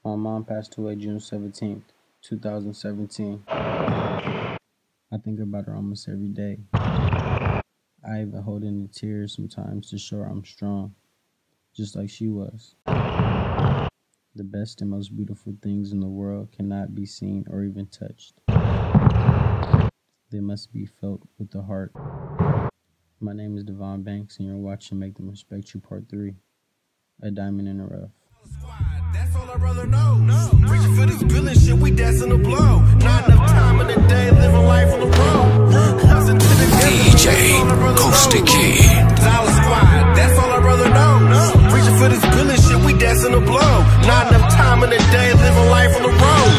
My mom passed away June 17th, 2017. I think about her almost every day. I even hold in the tears sometimes to show her I'm strong, just like she was. The best and most beautiful things in the world cannot be seen or even touched. They must be felt with the heart. My name is Devon Banks, and you're watching Make Them Respect You Part 3, A Diamond in the Rough. That's all I brother knows. Reaching for this billion shit, we dancing the blow. Not enough time in the day, living life on the road. Hustling to the DJ Costa Kid. Dollar Squad, that's all I brother knows. Reaching for this billion shit, we dancing the blow. Not enough time in the day, living life on the road.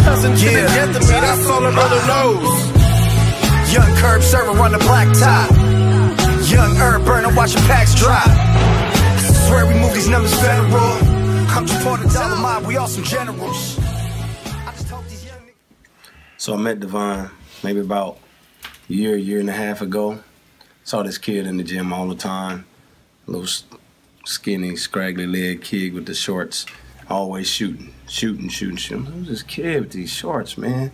Hustling to the death of me, that's all I brother knows. Young curb server run the black top. Young herb burner watching packs drop. I swear we move these numbers federal. I'm just part of the dollar mob, we all some generals. I just hope these young niggas. So I met Devon maybe about a year and a half ago. Saw this kid in the gym all the time. A little skinny, scraggly leg kid with the shorts. Always shooting. Who's this kid with these shorts, man?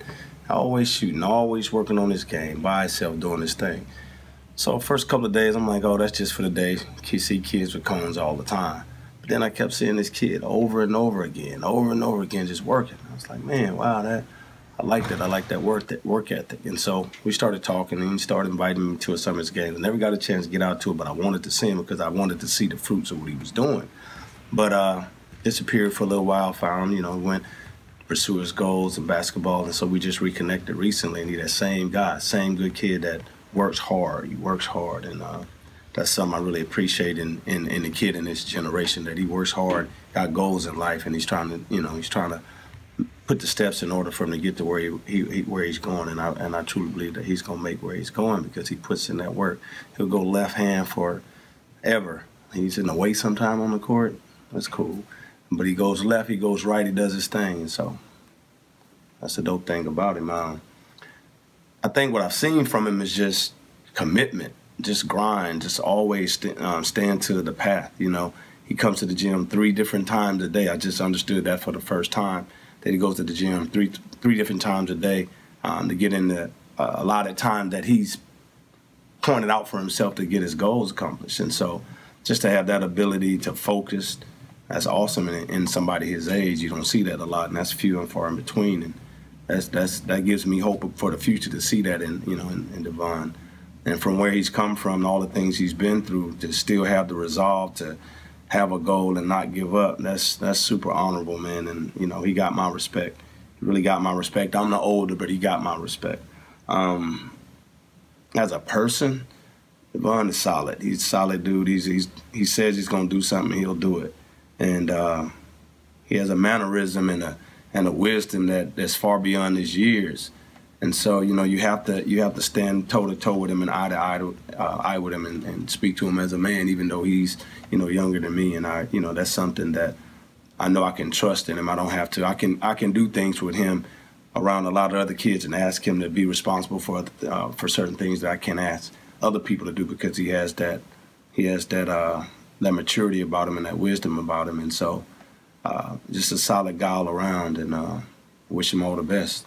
Always shooting, always working on his game, by himself doing his thing. So first couple of days, I'm like, oh, that's just for the day. You see kids with cones all the time. But then I kept seeing this kid over and over again, just working. I was like, man, wow, I like that. I like that work ethic. And so we started talking, and he started inviting me to some of his games. I never got a chance to get out to it, but I wanted to see him because I wanted to see the fruits of what he was doing. But disappeared for a little while, found him, went pursue his goals in basketball, and so we just reconnected recently. And he's that same guy, same good kid that works hard. He works hard, and that's something I really appreciate in the kid in this generation, that he works hard, got goals in life, and he's trying to put the steps in order for him to get to where he's going. And I truly believe that he's gonna make where he's going because he puts in that work. He'll go left hand forever. He's in the way sometime on the court. That's cool. But he goes left, he goes right, he does his thing. And so that's the dope thing about him. I think what I've seen from him is just commitment, just grind, just always stand to the path. He comes to the gym 3 different times a day. I just understood that for the first time, that he goes to the gym three different times a day to get in the allotted time that he's pointed out for himself to get his goals accomplished. And so just to have that ability to focus, that's awesome. In somebody his age, you don't see that a lot, and that's few and far in between. And that gives me hope for the future to see that in Devon. And from where he's come from and all the things he's been through, to still have the resolve to have a goal and not give up, that's super honorable, man. And he got my respect. He really got my respect. I'm the older, but he got my respect. As a person, Devon is solid. He's a solid dude. He says he's gonna do something, he'll do it. And he has a mannerism and a wisdom that's far beyond his years. And so you have to stand toe to toe with him and eye to eye with him and speak to him as a man, even though he's younger than me. And that's something that I know I can trust in him. I don't have to. I can do things with him around a lot of other kids and ask him to be responsible for certain things that I can't ask other people to do, because he has that maturity about him and that wisdom about him. And so just a solid guy all around, and wish him all the best.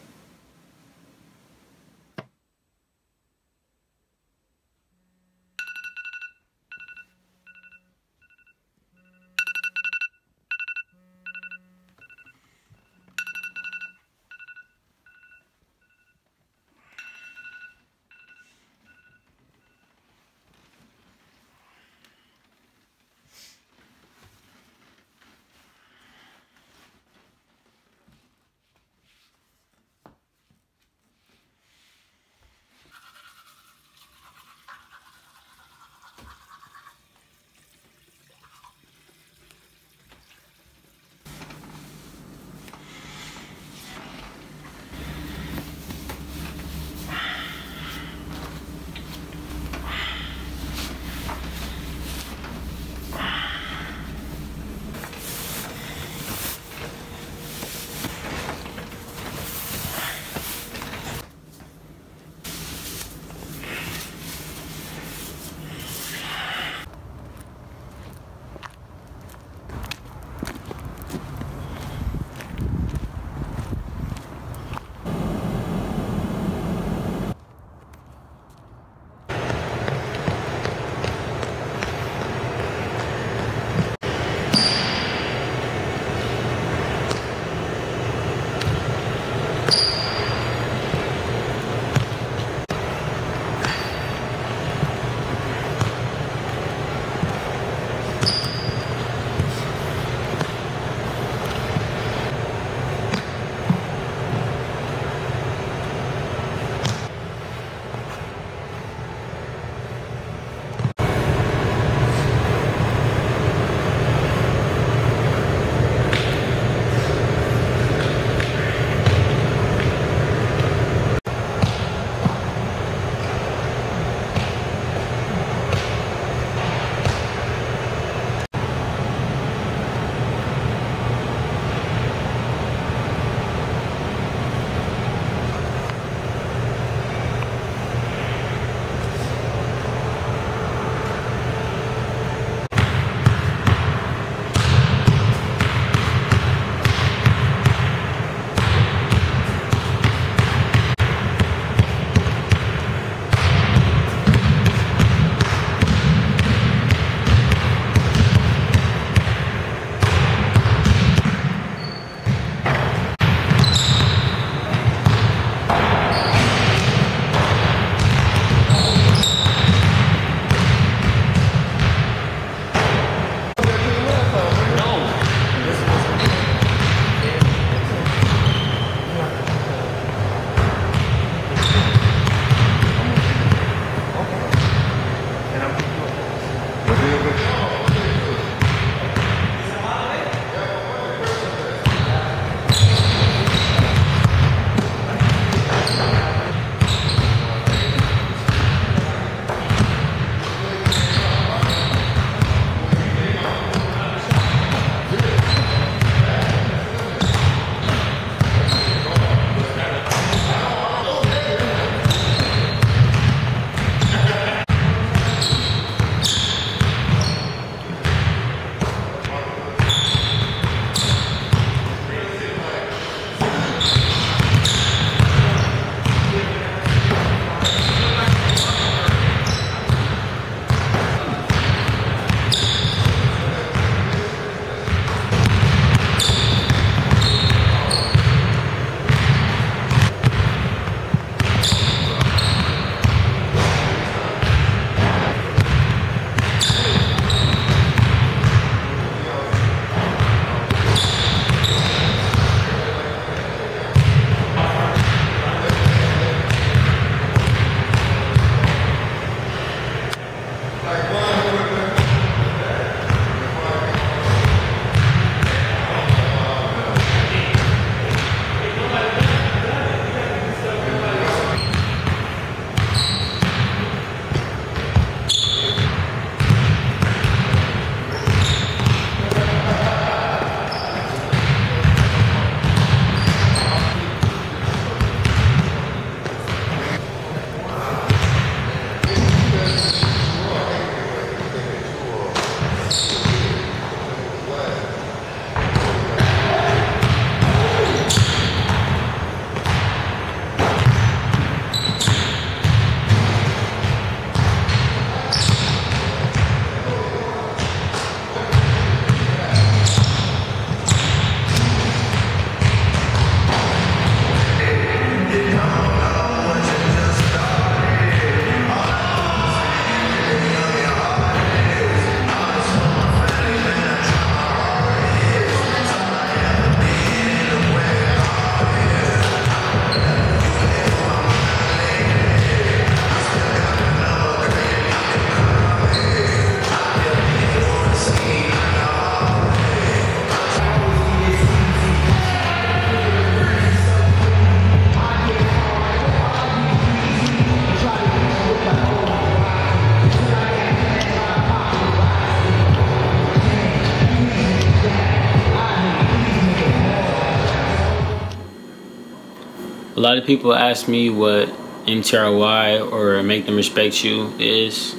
A lot of people ask me what MTRY or Make Them Respect You is.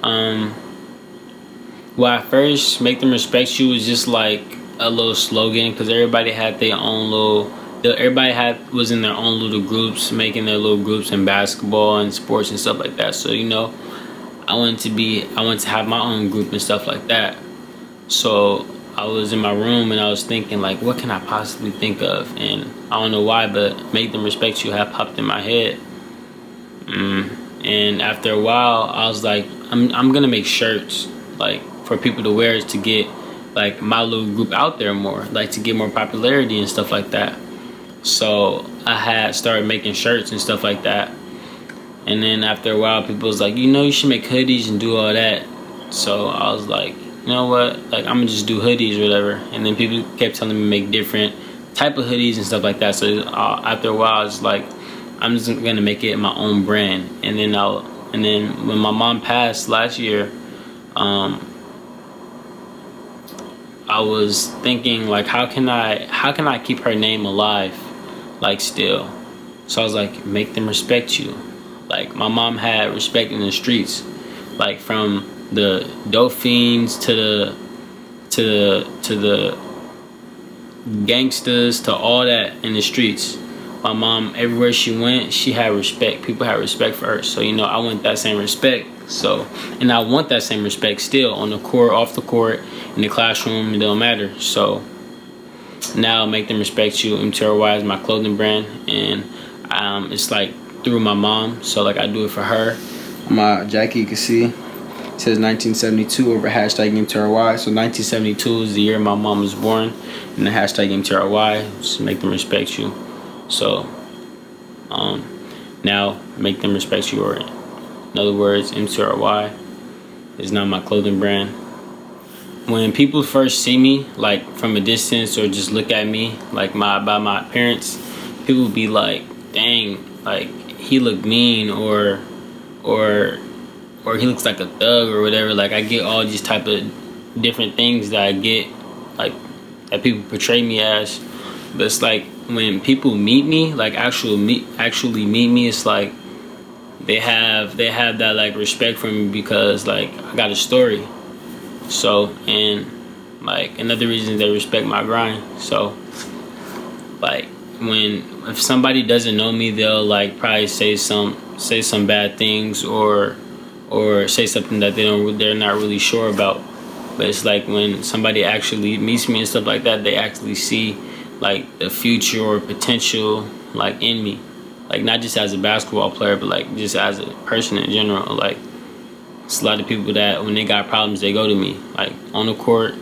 Well, at first, Make Them Respect You was just like a little slogan, because everybody had their own little, was in their own little groups, making their little groups in basketball and sports and stuff like that. So, you know, I wanted to have my own group and stuff like that. So I was in my room and I was thinking, like, what can I possibly think of? And I don't know why, but Make Them Respect You had popped in my head. And after a while, I was like, I'm gonna make shirts, like, for people to wear, to get like my little group out there more, like to get more popularity and stuff like that. So I had started making shirts and stuff like that. And then after a while, people was like, you know, you should make hoodies and do all that. So I was like, you know what, like, I'm gonna just do hoodies or whatever. And then people kept telling me to make different type of hoodies and stuff like that. So after a while, I was like, I'm just gonna make it my own brand. And then when my mom passed last year, I was thinking, like, how can I keep her name alive, like, still? So I was like, Make Them Respect You. Like, my mom had respect in the streets, like, from the dope fiends to the gangsters, to all that in the streets. My mom, everywhere she went, she had respect. People had respect for her. So, you know, I want that same respect. So, and I want that same respect still, on the court, off the court, in the classroom, it don't matter. So now Make Them Respect You, MTRY, is my clothing brand. And it's like through my mom. So, like, I do it for her. My jacket, you can see, it says 1972 over hashtag MTRY. So 1972 is the year my mom was born. And the hashtag MTRY is Make Them Respect You. So now Make Them Respect You, or in other words, MTRY, is now my clothing brand. When people first see me, like, from a distance, or just look at me, like, by my appearance, people be like, dang, like, he look mean, or he looks like a thug or whatever. Like, I get all these type of different things that I get, like, that people portray me as. But it's like, when people meet me, like, actually meet me, it's like they have that, like, respect for me, because, like, I got a story. So, and, like, another reason is they respect my grind. So, like, if somebody doesn't know me, they'll, like, probably say some bad things, or say something that they're not really sure about. But it's like, when somebody actually meets me and stuff like that, they actually see, like, the future or potential, like, in me. Like, not just as a basketball player, but, like, just as a person in general. Like, it's a lot of people that, when they got problems, they go to me. Like, on the court,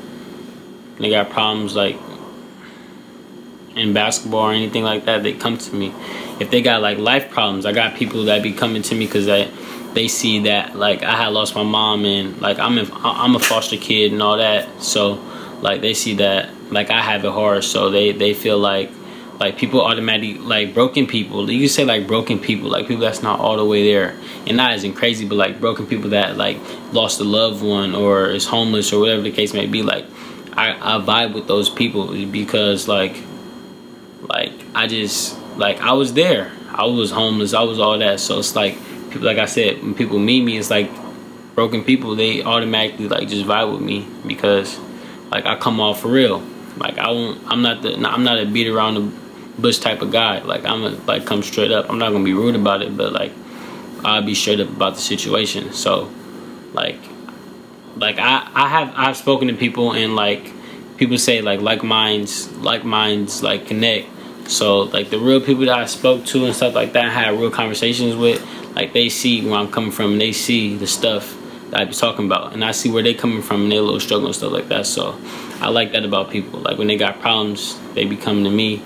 they got problems, like, in basketball or anything like that, they come to me. If they got, like, life problems, I got people that be coming to me because they see that, like, I had lost my mom, and, like, I'm a foster kid and all that. So, like, they see that, like, I have it hard. So they feel like people automatically, like, broken people. You can say, like, broken people, like, people that's not all the way there, and not as in crazy, but, like, broken people that, like, lost a loved one or is homeless or whatever the case may be. Like, I vibe with those people, because, like I just, like, I was there. I was homeless. I was all that. So it's like, people, like I said, when people meet me, it's like broken people, they automatically, like, just vibe with me, because, like, I come off for real. Like, I'm not a beat around the bush type of guy. Like, I'm gonna, like, come straight up. I'm not gonna be rude about it, but, like, I'll be straight up about the situation. So, like I've spoken to people, and, like, people say, like minds like connect. So, like, the real people that I spoke to and stuff like that, I had real conversations with, like, they see where I'm coming from, and they see the stuff that I be talking about, and I see where they coming from and their little struggle and stuff like that. So I like that about people. Like, when they got problems, they be coming to me,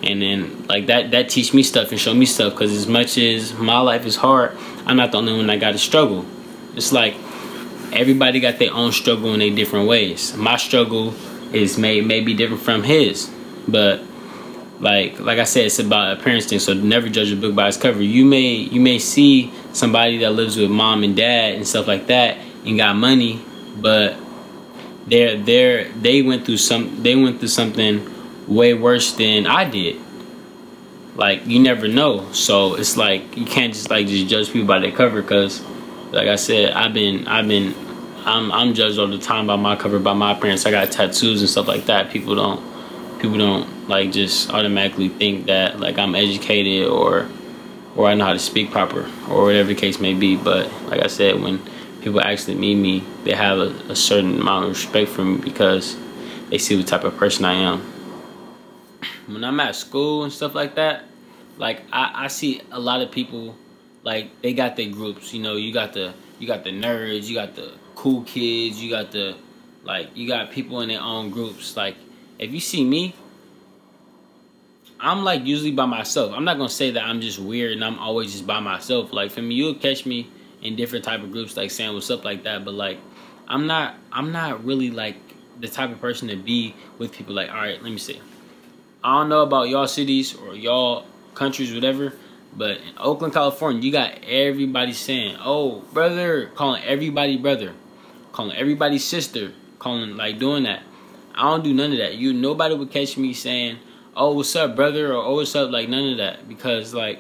and then, like, that teach me stuff and show me stuff, because as much as my life is hard, I'm not the only one that got to struggle. It's like, everybody got their own struggle in their different ways. My struggle is may be different from his, but like I said, it's about appearance thing. So never judge a book by its cover. You may see somebody that lives with mom and dad and stuff like that and got money, but they went through something way worse than I did. like you never know. So it's like you can't just judge people by their cover, because like I said, I'm judged all the time by my cover, by my appearance. I got tattoos and stuff like that. People don't like just automatically think that like I'm educated or I know how to speak proper or whatever the case may be. But like I said, when people actually meet me, they have a certain amount of respect for me because they see what type of person I am. When I'm at school and stuff like that, like I see a lot of people, like they got their groups. You know, you got the nerds, you got the cool kids, you got people in their own groups. Like if you see me, I'm like usually by myself. I'm not gonna say that I'm just weird and I'm always just by myself. Like for me, you'll catch me in different type of groups, like saying what's up like that. But like I'm not really like the type of person to be with people. Like, all right, let me see. I don't know about y'all cities or y'all countries, whatever, but in Oakland, California, you got everybody saying, "Oh, brother," calling everybody brother, calling everybody sister, calling like doing that. I don't do none of that. Nobody would catch me saying, "Oh, what's up, brother," or "Oh, what's up," like none of that, because like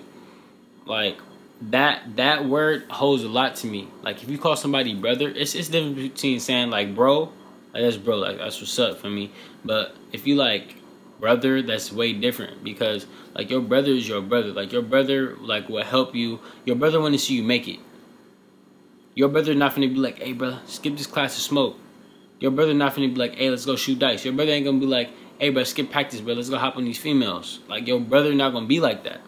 that word holds a lot to me. Like if you call somebody brother, it's different between saying like bro, like that's bro, like that's what's up for me. But if you like brother, that's way different, because like your brother is your brother. Like your brother like will help you. Your brother want to see you make it. Your brother not finna be like, "Hey brother, skip this class to smoke." Your brother not finna be like, "Hey, let's go shoot dice." Your brother ain't gonna be like, "Hey bro, skip practice, bro, let's go hop on these females." Like your brother not gonna be like that.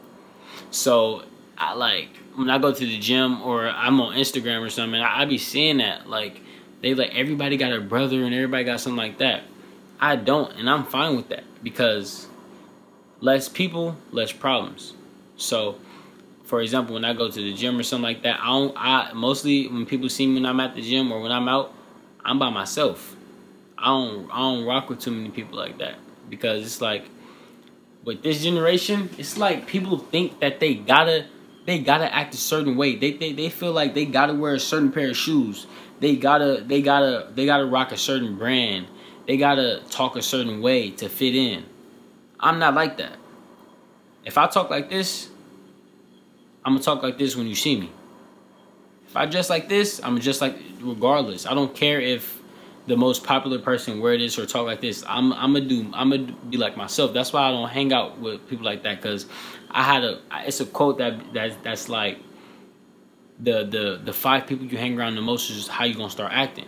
So I like when I go to the gym or I'm on Instagram or something, I be seeing that like they like everybody got a brother and everybody got something like that. I don't, and I'm fine with that, because less people, less problems. So, for example, when I go to the gym or something like that, I mostly when people see me when I'm at the gym or when I'm out, I'm by myself. I don't rock with too many people like that, because it's like with this generation, it's like people think that they gotta act a certain way. They feel like they gotta wear a certain pair of shoes. They gotta rock a certain brand. They gotta talk a certain way to fit in. I'm not like that. If I talk like this, I'm gonna talk like this when you see me. If I dress like this, I'm just like regardless. I don't care if the most popular person wear this or talk like this. I'm gonna be like myself. That's why I don't hang out with people like that, because it's a quote that's like the 5 people you hang around the most is how you gonna start acting.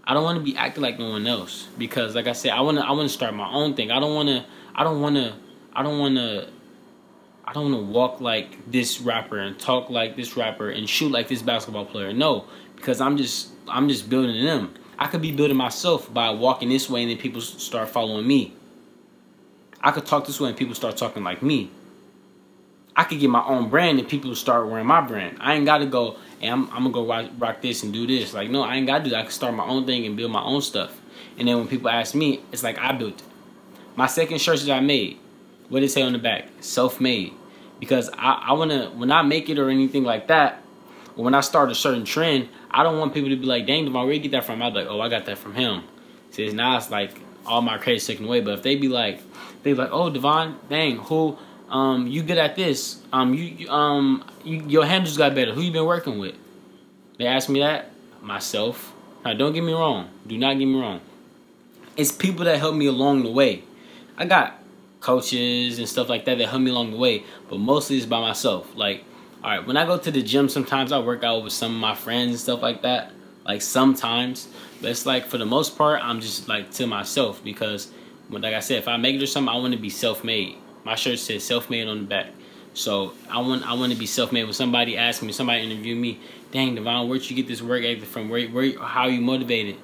I don't want to be acting like no one else, because like I said, I want to start my own thing. I don't want to walk like this rapper and talk like this rapper and shoot like this basketball player. No, because I'm just building them. I could be building myself by walking this way and then people start following me. I could talk this way and people start talking like me. I could get my own brand and people start wearing my brand. I ain't got to go, and I'm going to go rock this and do this. Like, no, I ain't got to do that. I can start my own thing and build my own stuff. And then when people ask me, it's like I built it. My second shirt that I made, what did it say on the back? Self-made. Because I want to, when I make it or anything like that, or when I start a certain trend, I don't want people to be like, "Dang, Devon, where you get that from?" I'd be like, "Oh, I got that from him." See, now it's like all my credit's taken away. But if they be like, "Oh, Devon, dang, who, you good at this? Your handles got better. Who you been working with?" They ask me that, myself. Now, don't get me wrong. Do not get me wrong. It's people that help me along the way. I got coaches and stuff like that help me along the way, but mostly it's by myself. Like, all right, when I go to the gym, sometimes I work out with some of my friends and stuff like that. Like sometimes, but it's like for the most part, I'm just like to myself, because like I said, if I make it or something, I want to be self-made. My shirt says self-made on the back, so I want to be self-made. When somebody asks me, somebody interview me, "Dang, Devon, where'd you get this work ethic from? How are you motivated?"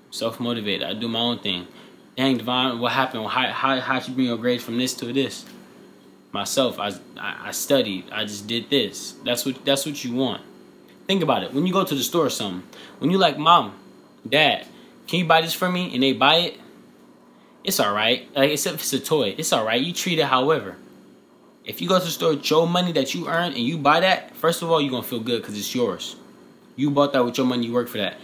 Self-motivated. I do my own thing. "Dang, Devon, what happened? How'd you bring your grades from this to this?" Myself. I studied. I just did this. That's what you want. Think about it. When you go to the store or something, when you like, "Mom, Dad, can you buy this for me?" and they buy it, it's alright. Like, except if it's a toy, it's alright. You treat it however. If you go to the store with your money that you earned and you buy that, first of all, you're going to feel good because it's yours. You bought that with your money. You worked for that.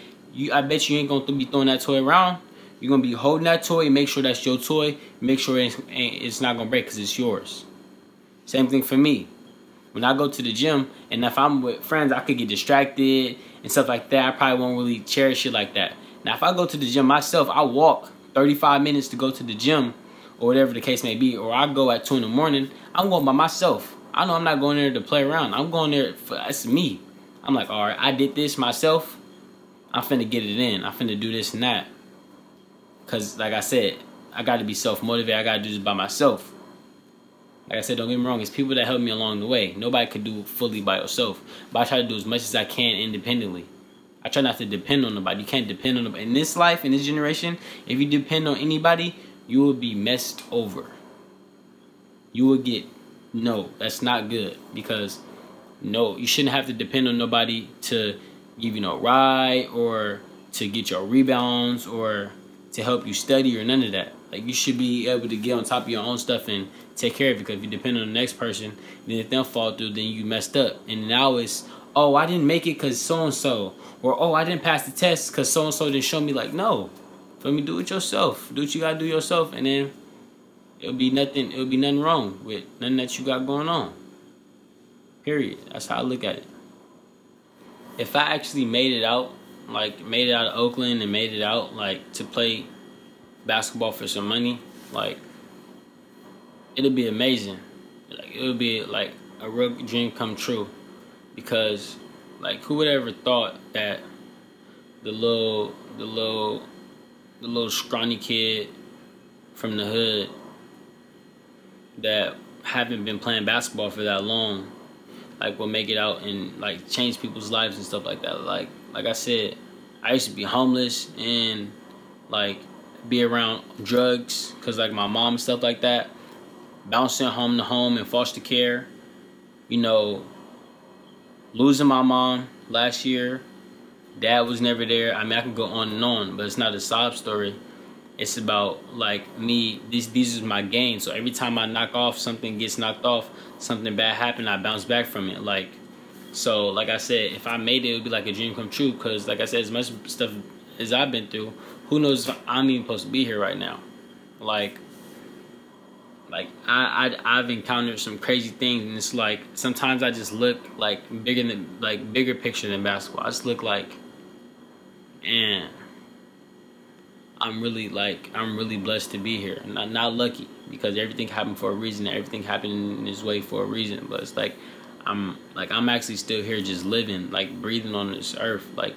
I bet you ain't going to be throwing that toy around. You're going to be holding that toy and make sure that's your toy. Make sure it's not going to break because it's yours. Same thing for me. When I go to the gym, and if I'm with friends, I could get distracted and stuff like that. I probably won't really cherish it like that. Now, if I go to the gym myself, I walk 35 minutes to go to the gym, or whatever the case may be, or I go at 2 in the morning, I'm going by myself. I know I'm not going there to play around. I'm going there for, that's me. I'm like, all right, I did this myself. I'm finna get it in. I'm finna do this and that. Because, like I said, I got to be self-motivated. I got to do this by myself. Like I said, don't get me wrong. It's people that help me along the way. Nobody could do it fully by yourself. But I try to do as much as I can independently. I try not to depend on nobody. You can't depend on nobody. In this life, in this generation, if you depend on anybody, you will be messed over. You will get, no, that's not good. Because, no, you shouldn't have to depend on nobody to give you no ride or to get your rebounds or to help you study or none of that. Like, you should be able to get on top of your own stuff and take care of it. Because if you depend on the next person, then if they fall through, then you messed up. And now it's, oh, I didn't make it because so-and-so. Or, oh, I didn't pass the test because so-and-so didn't show me. Like, no. For me, do it yourself. Do what you got to do yourself. And then it'll be nothing wrong with nothing that you got going on. Period. That's how I look at it. If I actually made it out, like, made it out of Oakland and made it out, like, to play basketball for some money, like, it'll be amazing. Like, it'll be, like, a real dream come true. Because, like, who would ever thought that the little scrawny kid from the hood that haven't been playing basketball for that long, like, will make it out and, like, change people's lives and stuff like that. Like I said, I used to be homeless and, like, be around drugs because, like, my mom and stuff like that, bouncing home to home in foster care, you know, losing my mom last year. Dad was never there. I mean, I could go on and on, but it's not a sob story. It's about, like, me, these is my game. So every time I knock off, something gets knocked off, something bad happened, I bounce back from it. Like, so, like I said, if I made it, it would be like a dream come true. Because, like I said, as much stuff as I've been through, who knows if I'm even supposed to be here right now. Like I've encountered some crazy things, and it's like sometimes I just look like bigger picture than basketball. I just look like, man, I'm really blessed to be here. Not lucky, because everything happened for a reason. Everything happened in this way for a reason. But it's like I'm actually still here, just living, like, breathing on this earth, like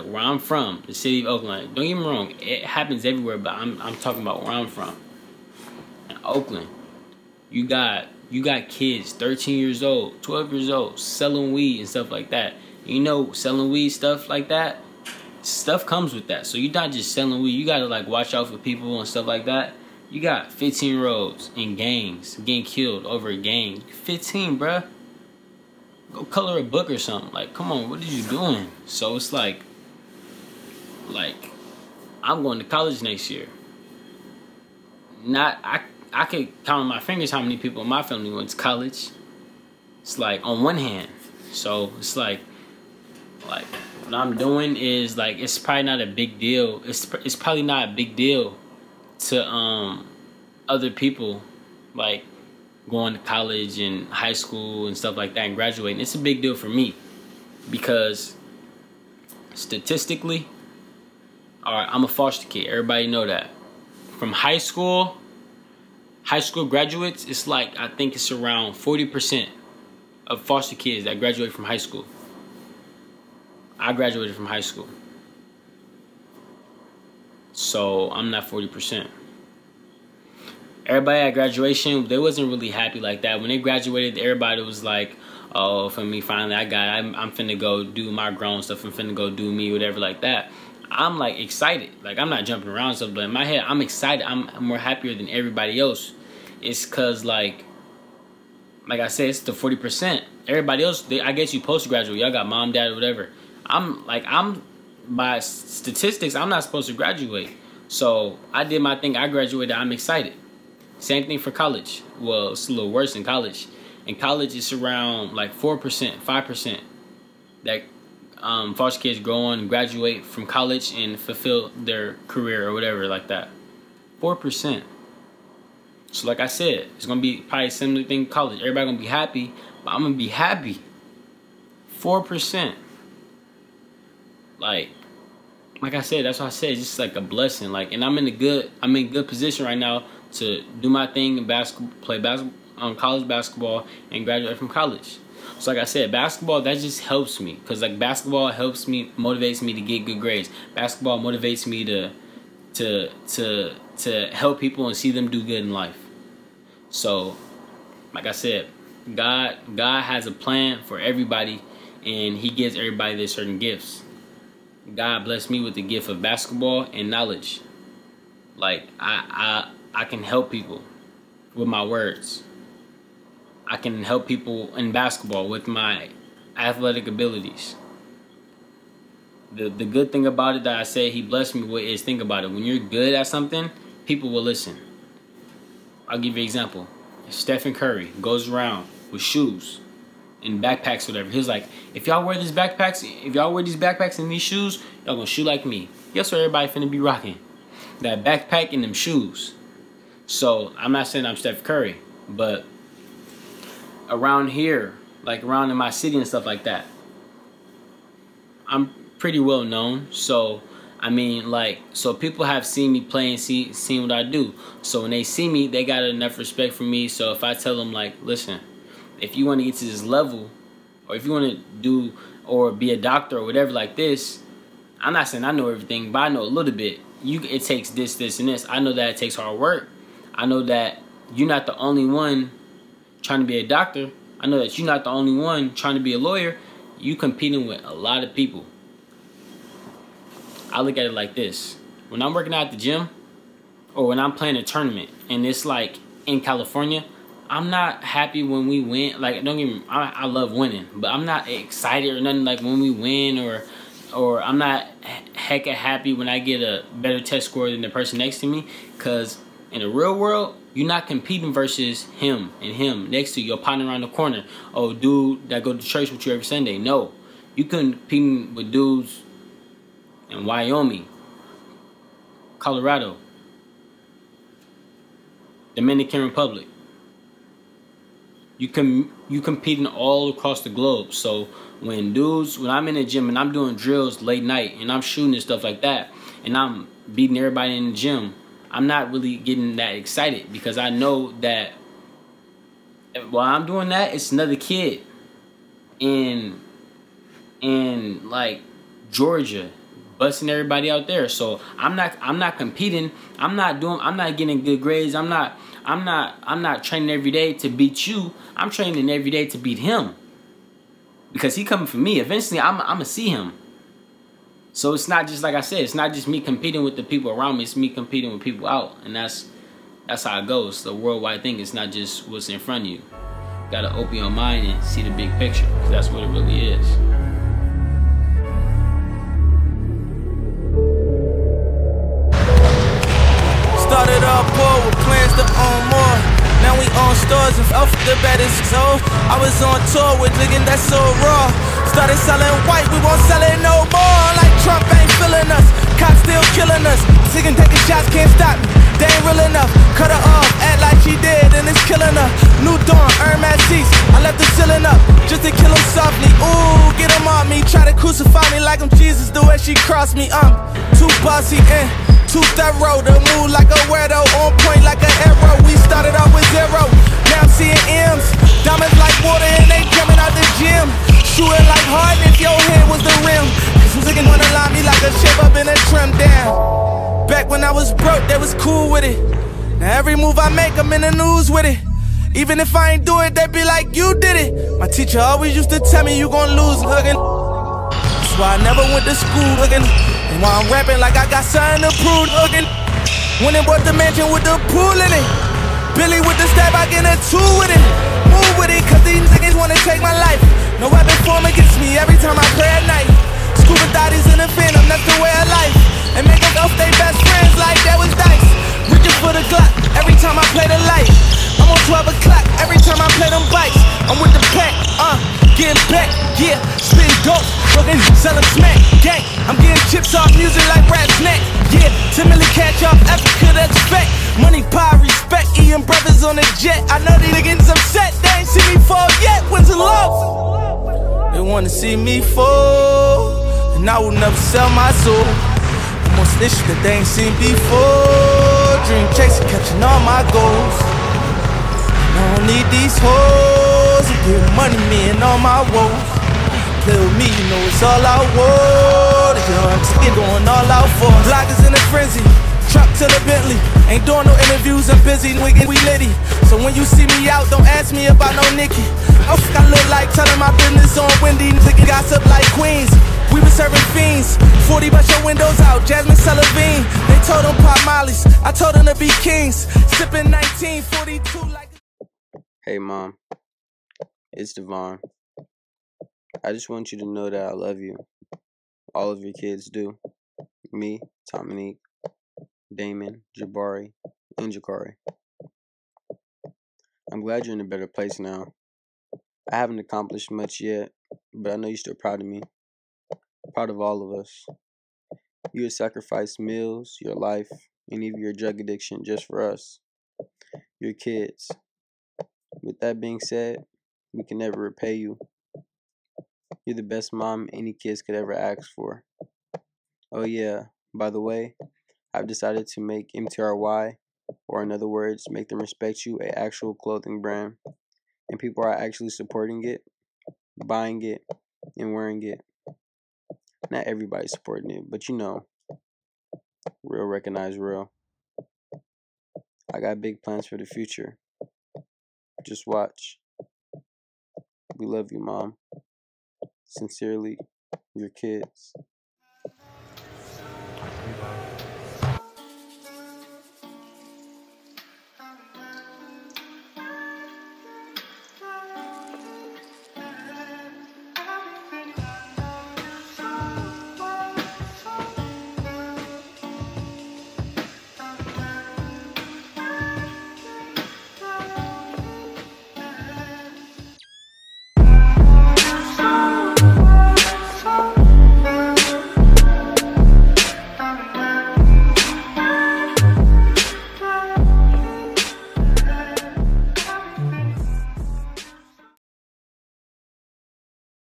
where I'm from, the city of Oakland. Don't get me wrong, it happens everywhere, but I'm talking about where I'm from. In Oakland, you got kids 13 years old, 12 years old, selling weed and stuff like that. You know, selling weed, stuff like that, stuff comes with that. So you're not just selling weed, you gotta, like, watch out for people and stuff like that. You got 15-year-olds in gangs getting killed over a gang. 15, bruh. Go color a book or something. Like, come on, what are you doing? So it's like I'm going to college next year. I could count on my fingers how many people in my family went to college. It's like, on one hand. So it's like what I'm doing is, like, it's probably not a big deal. It's probably not a big deal to other people, like, going to college and high school and stuff like that and graduating. It's a big deal for me because statistically, alright, I'm a foster kid. Everybody know that. From high school graduates, it's like, I think it's around 40% of foster kids that graduate from high school. I graduated from high school. So I'm not 40%. Everybody at graduation, they wasn't really happy like that. When they graduated, everybody was like, oh, for me, finally, I'm finna go do my grown stuff. I'm finna go do me, whatever, like that. I'm, like, excited. Like, I'm not jumping around and stuff, but in my head, I'm excited. I'm more happier than everybody else. It's because, like I said, it's the 40%. Everybody else, I guess you postgraduate. Y'all got mom, dad, or whatever. By statistics, I'm not supposed to graduate. So I did my thing. I graduated. I'm excited. Same thing for college. Well, it's a little worse in college. In college, it's around, like, 4%, 5% that foster kids go on and graduate from college and fulfill their career or whatever like that. 4%. So like I said, it's gonna be probably a similar thing in college. Everybody gonna be happy, but I'm gonna be happy. 4%. Like I said, that's what I said. It's just like a blessing. Like, and I'm in good position right now to do my thing in basketball, play basketball, college basketball, and graduate from college. So like I said, basketball, that just helps me, because like basketball helps me, motivates me to get good grades. Basketball motivates me to help people and see them do good in life. So like I said, God has a plan for everybody, and he gives everybody their certain gifts. God blessed me with the gift of basketball and knowledge. Like I can help people with my words. I can help people in basketball with my athletic abilities. The good thing about it that I say he blessed me with is, think about it. When you're good at something, people will listen. I'll give you an example. Stephen Curry goes around with shoes and backpacks, whatever. He was like, if y'all wear these backpacks and these shoes, y'all gonna shoot like me. Guess what everybody finna be rocking? That backpack and them shoes. So I'm not saying I'm Steph Curry, but around here, like around in my city and stuff like that, I'm pretty well known. So I mean, like, so people have seen me play and seen what I do. So when they see me, they got enough respect for me. So if I tell them, like, listen, if you want to get to this level, or if you want to do or be a doctor or whatever like this, I'm not saying I know everything, but I know a little bit. It takes this, and this. I know that it takes hard work. I know that you're not the only one trying to be a doctor. I know that you're not the only one trying to be a lawyer. You competing with a lot of people. I look at it like this. When I'm working out at the gym, or when I'm playing a tournament, and it's like in California, I'm not happy when we win. Like, don't get me, I love winning, but I'm not excited or nothing like when we win, or I'm not hecka happy when I get a better test score than the person next to me. Because in the real world, you're not competing versus him and him next to you, your partner around the corner. Oh, dude that go to church with you every Sunday. No, you competing with dudes in Wyoming, Colorado, Dominican Republic. You competing all across the globe. So when I'm in the gym and I'm doing drills late night and I'm shooting and stuff like that, and I'm beating everybody in the gym, I'm not really getting that excited, because I know that while I'm doing that, it's another kid in like Georgia busting everybody out there. So I'm not competing. I'm not getting good grades. I'm not training every day to beat you. I'm training every day to beat him, because he coming for me. Eventually, I'm gonna see him. So it's not just, like I said, it's not just me competing with the people around me. It's me competing with people out, and that's how it goes. It's the worldwide thing. It's not just what's in front of you. You gotta open your mind and see the big picture, because that's what it really is. Started off poor with plans to own more. Now we own stores and off the baddest. So I was on tour with niggas that's so raw. Started selling white, we won't sell it no more. Like Trump ain't feeling us, cops still killing us. Taking shots, can't stop me, they ain't real enough. Cut her off, act like she dead, and it's killing her. New dawn, Hermes seats, I left the ceiling up just to kill him softly. Ooh, get him on me, try to crucify me like I'm Jesus. The way she crossed me, too bossy and too thorough to move like a weirdo, on point like an arrow. We started off with zero, now I'm seeing M's. Diamonds like water and they coming out the gym. Shooting like hard if your head was the rim. Cause who's looking wanna lie me like a shape up in a trim down. Back when I was broke, they was cool with it. Now every move I make, I'm in the news with it. Even if I ain't do it, they be like, you did it. My teacher always used to tell me you gon' lose looking. That's why I never went to school looking. And while I'm rapping like I got something to prove looking. When it bought the mansion with the pool in it. Billy with the stab, I get a two with it. Move with it, cause these niggas wanna take my life. No weapon form against me every time I pray at night. Scuba daddies in the phantom, that's the way of life. And make them off they best friends like that was dice. Reaching for the Glock every time I play the light. I'm on 12 o'clock every time I play them bikes. I'm with the pack, getting back, yeah. Spitting dope, fucking selling smack, gang. I'm getting chips off music like rap snack, yeah. 10 million cash off Africa, that's fact. Money, power, respect, eating brothers. was on a jet. I know these niggas upset, they ain't see me fall yet. When's the love? They wanna see me fall, and I will never sell my soul. I'm on snitch that they ain't seen before. Dream chasing, catching all my goals. And I don't need these hoes to give money, me and all my woes. Play with me, you know it's all I want. You know I'm still going all out for. Bloggers in a frenzy, truck to the Bentley. Ain't doing no interviews, I'm busy, we litty. So when you see me out, don't ask me about no Nicki. I look like telling my business on Wendy. Nigga gossip like queens. We been serving fiends. 40 but your windows out, Jasmine Sullivan. They told them pop mollies, I told them to be kings. Sipping 1942 like. Hey mom, it's Devon. I just want you to know that I love you. All of your kids do. Me, Dominique, Damon, Jabari, and Jakari. I'm glad you're in a better place now. I haven't accomplished much yet, but I know you're still proud of me. Proud of all of us. You have sacrificed meals, your life, and even your drug addiction just for us, your kids. With that being said, we can never repay you. You're the best mom any kids could ever ask for. Oh yeah, by the way, I've decided to make MTRY, or in other words, Make Them Respect You, an actual clothing brand. And people are actually supporting it, buying it, and wearing it. Not everybody's supporting it, but you know, real recognize real. I got big plans for the future. Just watch. We love you, Mom. Sincerely, your kids.